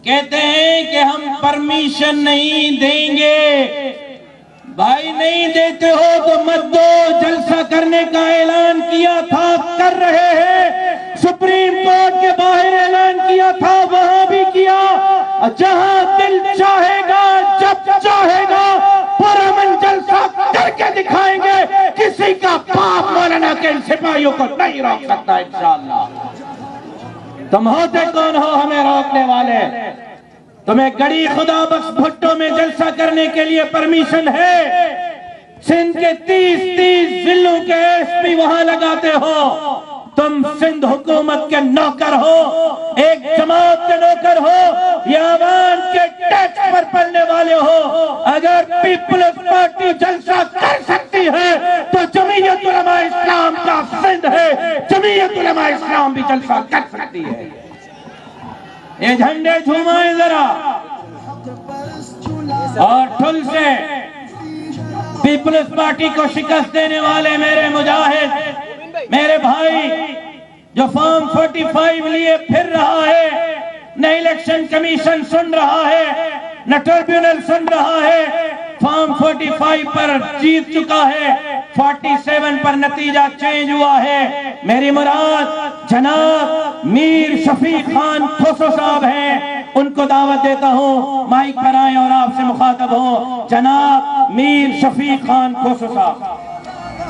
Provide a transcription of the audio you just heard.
کہتے ہیں کہ ہم پرمیشن نہیں دیں گے. بھائی نہیں دیتے ہو تو مت دو. جلسہ کرنے کا اعلان کیا تھا, کر رہے ہیں. سپریم کورٹ کے باہر اعلان کیا تھا, وہاں بھی کیا. جہاں دل چاہے گا, جب چاہے گا, پرامن جلسہ کر کے دکھائیں گے. کسی کا باپ مولانا کے ان سپاہیوں کو نہیں روک سکتا انشاءاللہ. تم ہوتے کون ہو ہمیں روکنے والے؟ تمہیں گڑی خدا بخش بھٹو میں جلسہ کرنے کے لیے پرمیشن ہے. سندھ کے 30 ضلعوں کے ایس پی وہاں لگاتے ہو. تم سندھ حکومت کے نوکر ہو, ایک جماعت کے نوکر ہو, یا عوام کے ٹیکس پر پڑنے والے ہو. اگر پیپلز پارٹی جلسہ کر سکتی ہے تو جمعیت علماء اسلام کا سندھ ہے, جمعیت علماء اسلام بھی جلسہ کر سکتی ہے. یہ جھنڈے جھومائیں ذرا, اور ٹھل سے پیپلز پارٹی کو شکست دینے والے میرے مجاہد, میرے بھائی جو فارم 45 لیے پھر رہا ہے, نہ الیکشن کمیشن سن رہا ہے, نہ ٹربیونل سن رہا ہے. فارم 45 پر جیت چکا ہے, 47 پر نتیجہ چینج ہوا ہے. میری مراد جناب میر شفیق خان کھوسو صاحب ہیں, ان کو دعوت دیتا ہوں مائک پر آئیں اور آپ سے مخاطب ہوں. جناب میر شفیق خان کھوسو صاحب.